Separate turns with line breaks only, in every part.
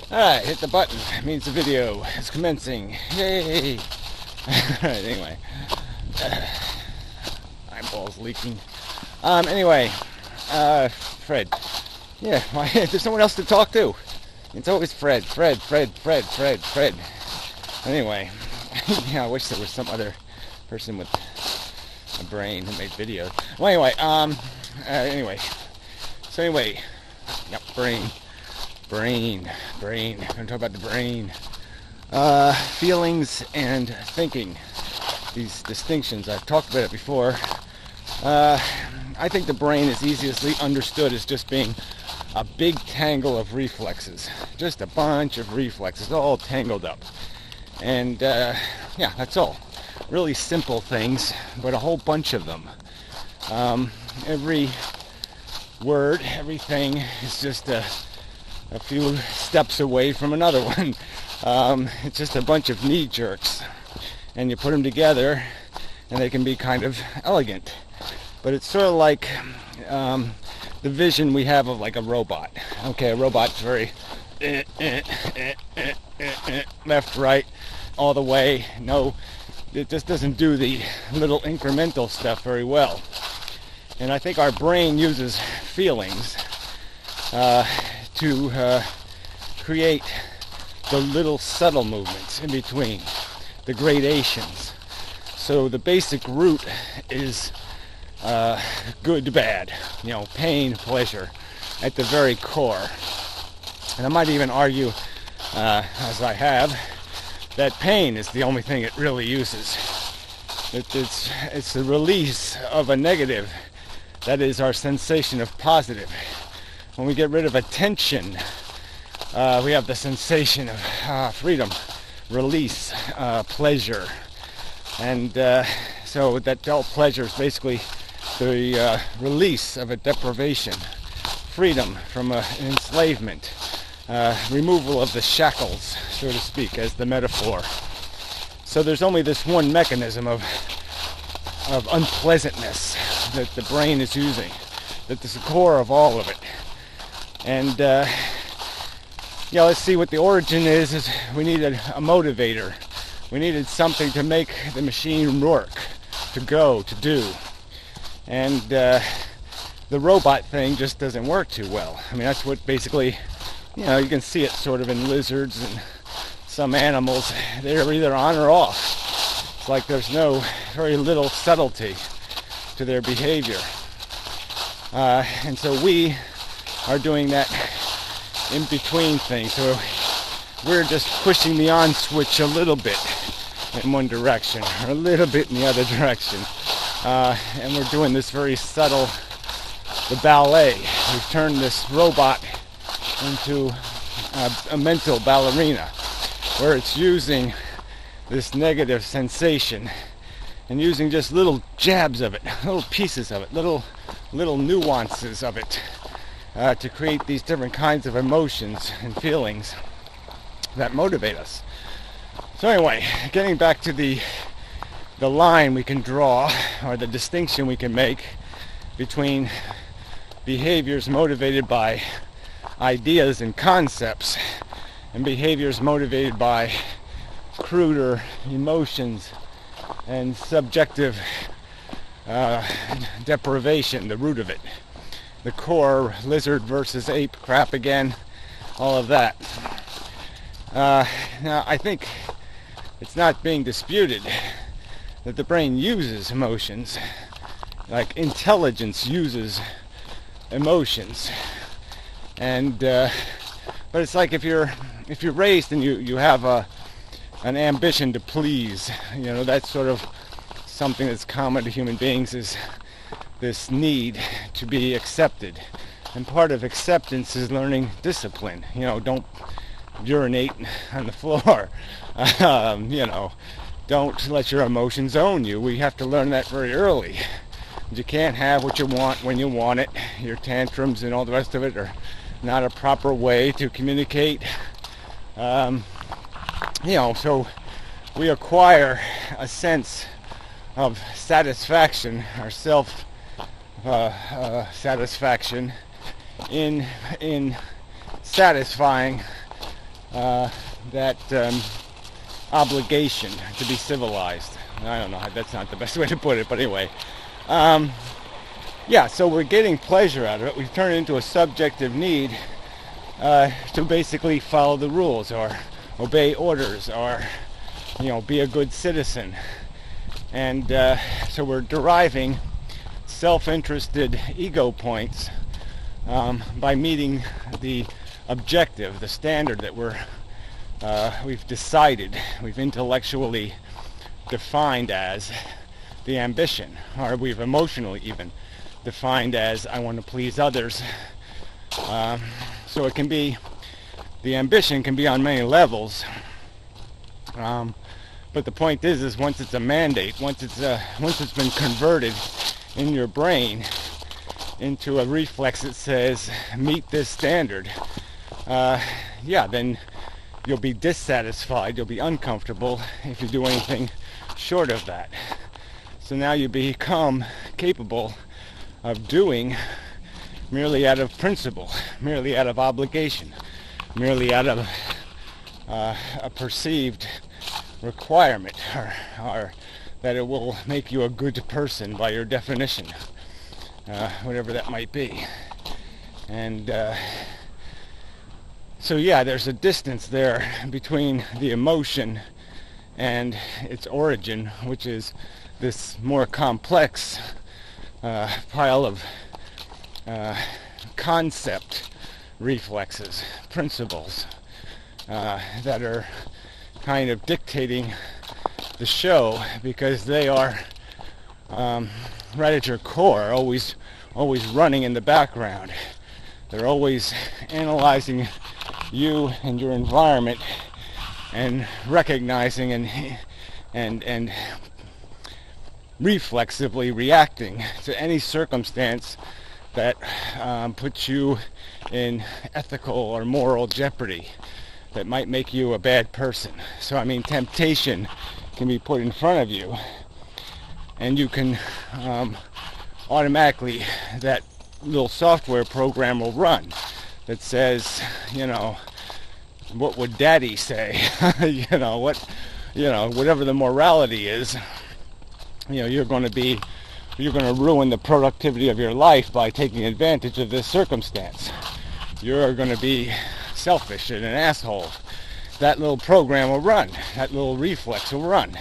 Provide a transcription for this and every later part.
Alright, hit the button. It means the video is commencing. Yay! Alright, anyway. Eyeballs leaking. Anyway, Fred. Yeah, why, there's someone else to talk to. It's always Fred. Anyway, yeah, I wish there was some other person with a brain who made videos. Well, anyway. So anyway, yep, brain. I'm going to talk about the brain. Feelings and thinking. These distinctions, I've talked about it before. I think the brain is easiestly understood as just being a big tangle of reflexes. Just a bunch of reflexes all tangled up. And yeah, that's all. Really simple things, but a whole bunch of them. Every word, everything is just a few steps away from another one. It's just a bunch of knee jerks. And you put them together and they can be kind of elegant. But it's sort of like the vision we have of like a robot. Okay, a robot's very left, right, all the way. No, it just doesn't do the little incremental stuff very well. And I think our brain uses feelings to create the little subtle movements in between, the gradations. So the basic root is good, bad, pain, pleasure at the very core. And I might even argue, as I have, that pain is the only thing it really uses. It's the release of a negative. That is our sensation of positive. When we get rid of attention, we have the sensation of freedom, release, pleasure. And so that all pleasure is basically the release of a deprivation, freedom from an enslavement, removal of the shackles, so to speak, as the metaphor. So there's only this one mechanism of unpleasantness that the brain is using, that is the core of all of it. And let's see what the origin is we needed a motivator. We needed something to make the machine work, to go, to do. And the robot thing just doesn't work too well. I mean, that's what basically, you can see it sort of in lizards and some animals. They're either on or off. It's like there's very little subtlety to their behavior. And so we are doing that in-between thing. So we're just pushing the on switch a little bit in one direction or a little bit in the other direction. And we're doing this very subtle, the ballet. We've turned this robot into a mental ballerina where it's using this negative sensation and using just little jabs of it, little pieces of it, little nuances of it to create these different kinds of emotions and feelings that motivate us. So anyway, getting back to the line we can draw, or the distinction we can make between behaviors motivated by ideas and concepts and behaviors motivated by cruder emotions and subjective deprivation, the root of it. The core, lizard versus ape crap again, all of that. Now, I think it's not being disputed that the brain uses emotions, like intelligence uses emotions. And but it's like if you're raised and you have an ambition to please, that's sort of something that's common to human beings, is this need to be accepted. And part of acceptance is learning discipline. Don't urinate on the floor. Don't let your emotions own you. We have to learn that very early. You can't have what you want when you want it. Your tantrums and all the rest of it are not a proper way to communicate. So we acquire a sense of satisfaction, or self satisfaction in satisfying that obligation to be civilized. I don't know, that's not the best way to put it, but anyway. Yeah, so we're getting pleasure out of it. We've turned it into a subjective need to basically follow the rules or obey orders or, be a good citizen. And so we're deriving self-interested ego points by meeting the objective, the standard that we've decided, we've intellectually defined as the ambition, or we've emotionally even defined as I want to please others. So it can be, the ambition can be on many levels. But the point is once it's a mandate, once it's been converted in your brain into a reflex that says meet this standard, then you'll be dissatisfied, you'll be uncomfortable if you do anything short of that. So now you become capable of doing merely out of principle, merely out of obligation, merely out of a perceived requirement, or that it will make you a good person by your definition, whatever that might be. And so there's a distance there between the emotion and its origin, which is this more complex pile of concept reflexes, principles that are kind of dictating the show, because they are right at your core, always running in the background. They're always analyzing you and your environment and recognizing and reflexively reacting to any circumstance that puts you in ethical or moral jeopardy, that might make you a bad person. So temptation can be put in front of you, and you can automatically, that little software program will run that says, what would daddy say? Whatever the morality is, you're going to ruin the productivity of your life by taking advantage of this circumstance. You're going to be selfish and an asshole. That little program will run. That little reflex will run.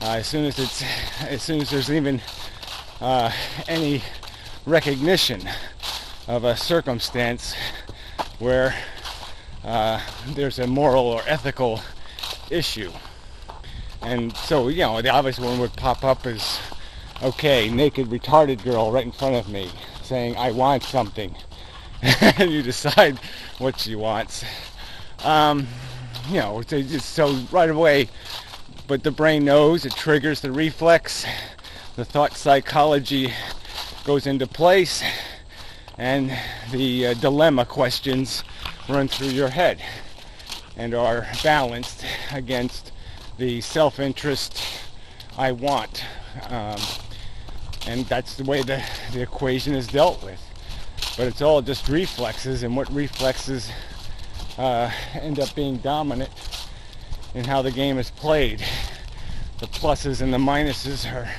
As soon as there's even any recognition of a circumstance where there's a moral or ethical issue. And so, the obvious one would pop up as, okay, naked retarded girl right in front of me saying, I want something. And you decide what she wants. So right away, but the brain knows, it triggers the reflex, the thought psychology goes into place, and the dilemma questions run through your head and are balanced against the self-interest I want. And that's the way the equation is dealt with. But it's all just reflexes, and what reflexes end up being dominant in how the game is played. The pluses and the minuses are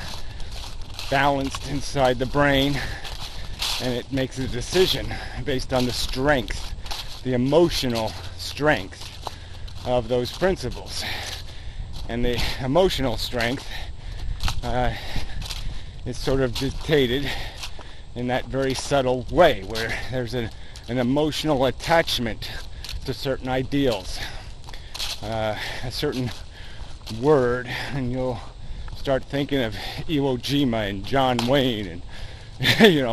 balanced inside the brain, and it makes a decision based on the strength, the emotional strength of those principles. And the emotional strength is sort of dictated in that very subtle way, where there's an emotional attachment to certain ideals, a certain word, and you'll start thinking of Iwo Jima and John Wayne and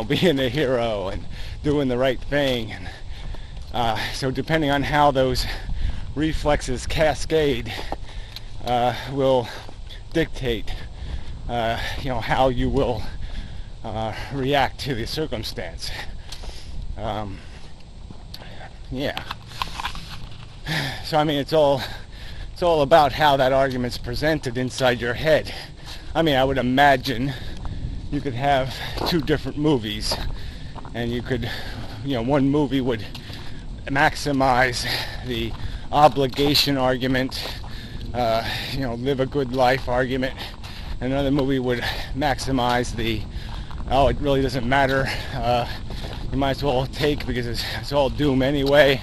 being a hero and doing the right thing. And so depending on how those reflexes cascade will dictate how you will react to the circumstance. So it's all about how that argument's presented inside your head. I would imagine you could have two different movies, and you could, one movie would maximize the obligation argument, live a good life argument. Another movie would maximize the, oh, it really doesn't matter, you might as well take because it's all doom anyway,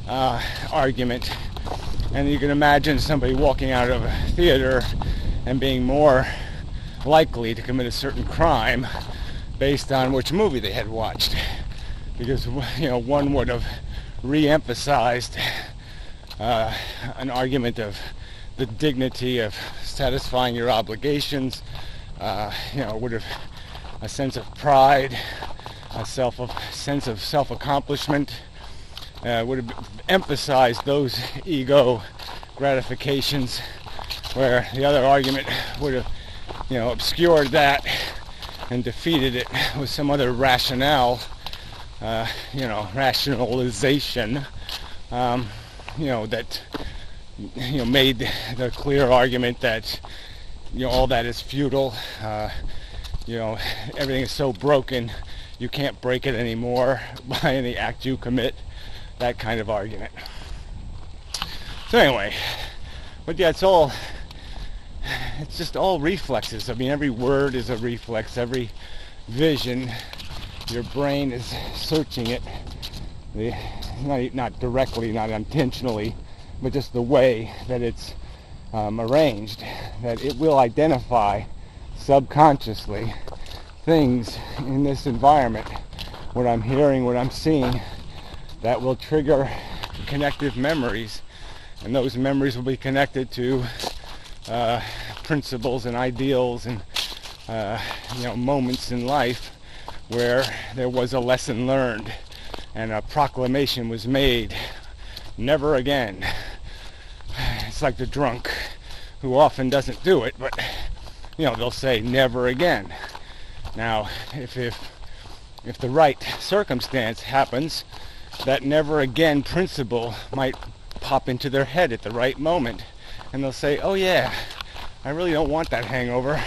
argument. And you can imagine somebody walking out of a theater and being more likely to commit a certain crime based on which movie they had watched, because one would have re-emphasized an argument of the dignity of satisfying your obligations, would have a sense of pride, a sense of self-accomplishment, would have emphasized those ego gratifications, where the other argument would have obscured that and defeated it with some other rationale, rationalization, that made the clear argument that all that is futile, everything is so broken you can't break it anymore by any act you commit, that kind of argument. So anyway, but yeah, it's just all reflexes. I mean, every word is a reflex, every vision, your brain is searching it, not directly, not intentionally, but just the way that it's arranged, that it will identify subconsciously things in this environment, what I'm hearing, what I'm seeing, that will trigger connective memories, and those memories will be connected to principles and ideals and moments in life where there was a lesson learned and a proclamation was made, never again. It's like the drunk who often doesn't do it, but they'll say never again. Now, if the right circumstance happens, that never again principle might pop into their head at the right moment, and they'll say, oh yeah, I really don't want that hangover,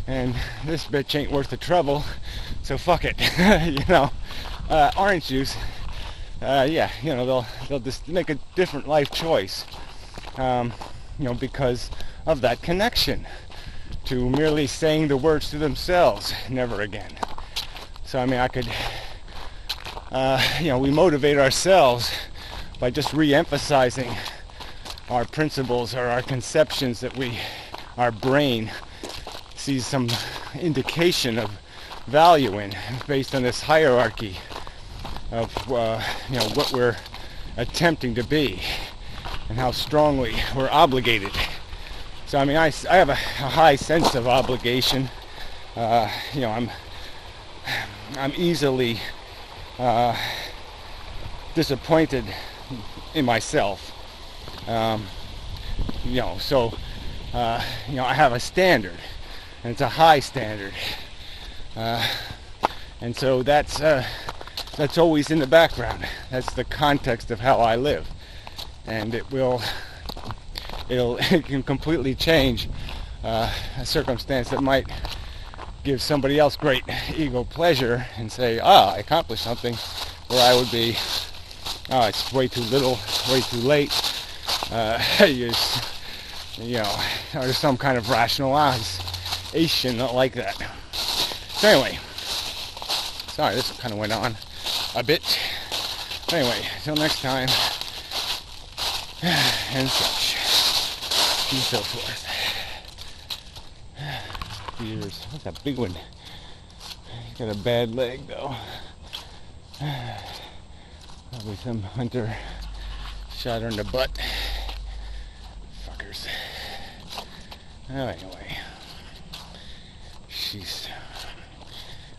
and this bitch ain't worth the trouble, so fuck it. Orange juice, they'll just make a different life choice, because of that connection to merely saying the words to themselves, never again. So I mean, I could, we motivate ourselves by just re-emphasizing our principles or our conceptions that our brain sees some indication of value in, based on this hierarchy of what we're attempting to be and how strongly we're obligated. So I mean, I have a high sense of obligation. I'm easily disappointed in myself. I have a standard, and it's a high standard, and so that's always in the background. That's the context of how I live, and it can completely change a circumstance that might give somebody else great ego pleasure and say, I accomplished something, where I would be, it's way too little, way too late, or some kind of rationalization like that. So anyway, sorry, this kind of went on a bit. Anyway, until next time, and such, and so forth. Years. That's a big one. He's got a bad leg though. Probably some hunter shot her in the butt. Fuckers. Anyway,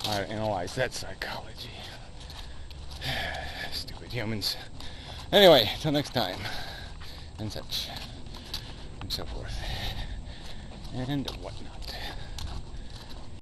I analyze that psychology. Stupid humans. Anyway, till next time, and such, and so forth, and whatnot.